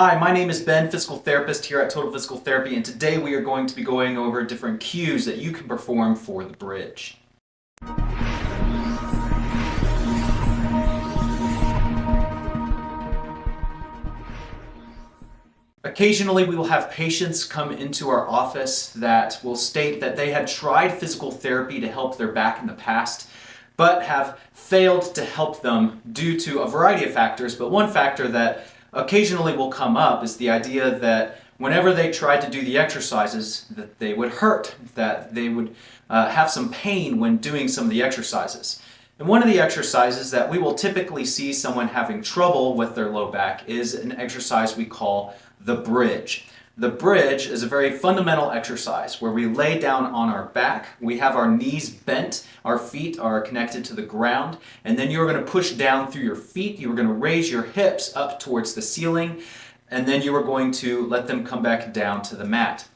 Hi, my name is Ben, physical therapist here at Total Physical Therapy, and today we are going to be going over different cues that you can perform for the bridge. Occasionally we will have patients come into our office that will state that they had tried physical therapy to help their back in the past, but have failed to help them due to a variety of factors. But one factor that occasionally will come up is the idea that whenever they tried to do the exercises, that they would hurt, that they would have some pain when doing some of the exercises. And one of the exercises that we will typically see someone having trouble with their low back is an exercise we call the bridge. The bridge is a very fundamental exercise where we lay down on our back, we have our knees bent, our feet are connected to the ground, and then you're going to push down through your feet, you're going to raise your hips up towards the ceiling, and then you are going to let them come back down to the mat.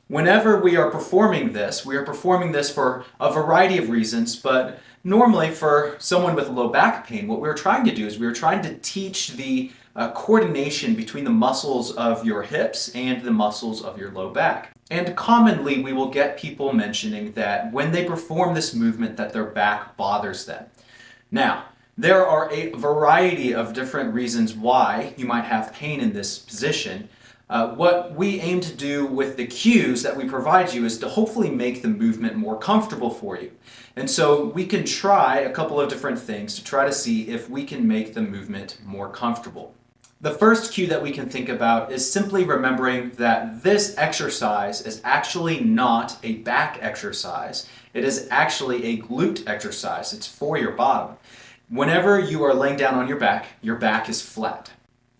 Whenever we are performing this, we are performing this for a variety of reasons, but normally for someone with low back pain, what we're trying to do is we're trying to teach the coordination between the muscles of your hips and the muscles of your low back. And commonly we will get people mentioning that when they perform this movement that their back bothers them. Now, there are a variety of different reasons why you might have pain in this position. What we aim to do with the cues that we provide you is to hopefully make the movement more comfortable for you. And so we can try a couple of different things to try to see if we can make the movement more comfortable. The first cue that we can think about is simply remembering that this exercise is actually not a back exercise. It is actually a glute exercise. It's for your bottom. Whenever you are laying down on your back is flat.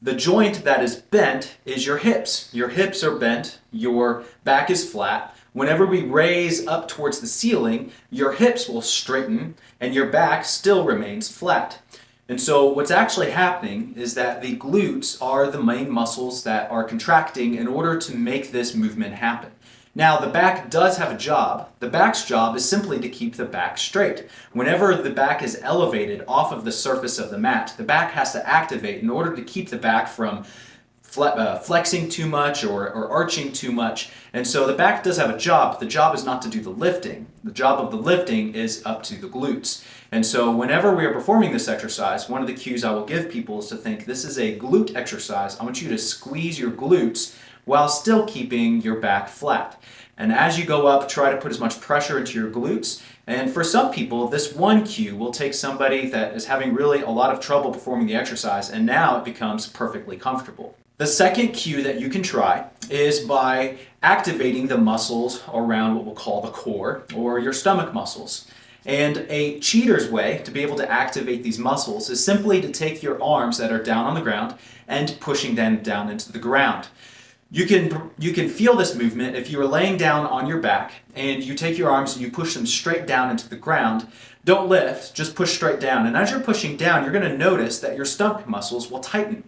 The joint that is bent is your hips. Your hips are bent, your back is flat. Whenever we raise up towards the ceiling, your hips will straighten and your back still remains flat. And so what's actually happening is that the glutes are the main muscles that are contracting in order to make this movement happen. Now, the back does have a job. The back's job is simply to keep the back straight. Whenever the back is elevated off of the surface of the mat, the back has to activate in order to keep the back from flexing too much or arching too much. And so the back does have a job, but the job is not to do the lifting. The job of the lifting is up to the glutes. And so whenever we are performing this exercise, one of the cues I will give people is to think this is a glute exercise. I want you to squeeze your glutes while still keeping your back flat. And as you go up, try to put as much pressure into your glutes. And for some people, this one cue will take somebody that is having really a lot of trouble performing the exercise, and now it becomes perfectly comfortable. The second cue that you can try is by activating the muscles around what we'll call the core or your stomach muscles. And a cheater's way to be able to activate these muscles is simply to take your arms that are down on the ground and pushing them down into the ground. You can feel this movement if you are laying down on your back and you take your arms and you push them straight down into the ground. Don't lift, just push straight down. And as you're pushing down, you're going to notice that your stomach muscles will tighten.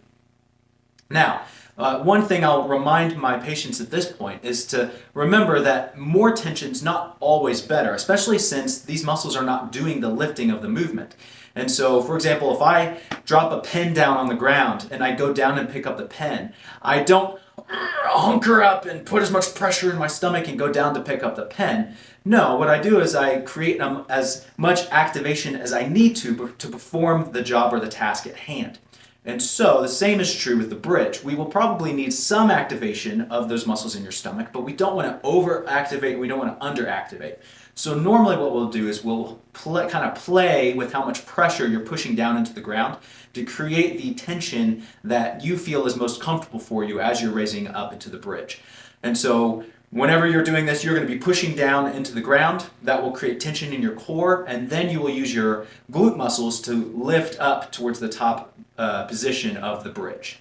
Now, one thing I'll remind my patients at this point is to remember that more tension is not always better, especially since these muscles are not doing the lifting of the movement. And so, for example, if I drop a pen down on the ground and I go down and pick up the pen, I don't hunker up and put as much pressure in my stomach and go down to pick up the pen. No, what I do is I create as much activation as I need to perform the job or the task at hand. And so the same is true with the bridge. We will probably need some activation of those muscles in your stomach, but we don't want to overactivate, we don't want to underactivate. So normally what we'll do is we'll kind of play with how much pressure you're pushing down into the ground to create the tension that you feel is most comfortable for you as you're raising up into the bridge. And so whenever you're doing this, you're going to be pushing down into the ground. That will create tension in your core, and then you will use your glute muscles to lift up towards the top position of the bridge.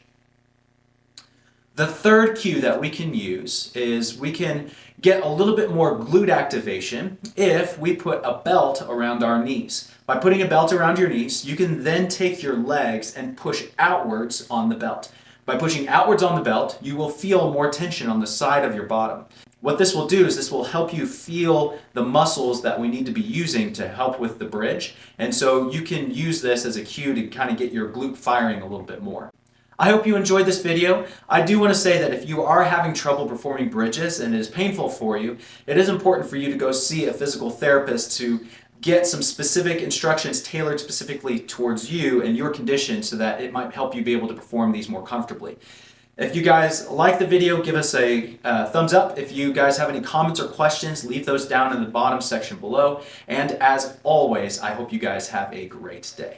The third cue that we can use is we can get a little bit more glute activation if we put a belt around our knees. By putting a belt around your knees, you can then take your legs and push outwards on the belt. By pushing outwards on the belt, you will feel more tension on the side of your bottom. What this will do is this will help you feel the muscles that we need to be using to help with the bridge. And so you can use this as a cue to kind of get your glute firing a little bit more. I hope you enjoyed this video. I do want to say that if you are having trouble performing bridges and it is painful for you, it is important for you to go see a physical therapist to get some specific instructions tailored specifically towards you and your condition so that it might help you be able to perform these more comfortably. If you guys like the video, give us a thumbs up. If you guys have any comments or questions, leave those down in the bottom section below. And as always, I hope you guys have a great day.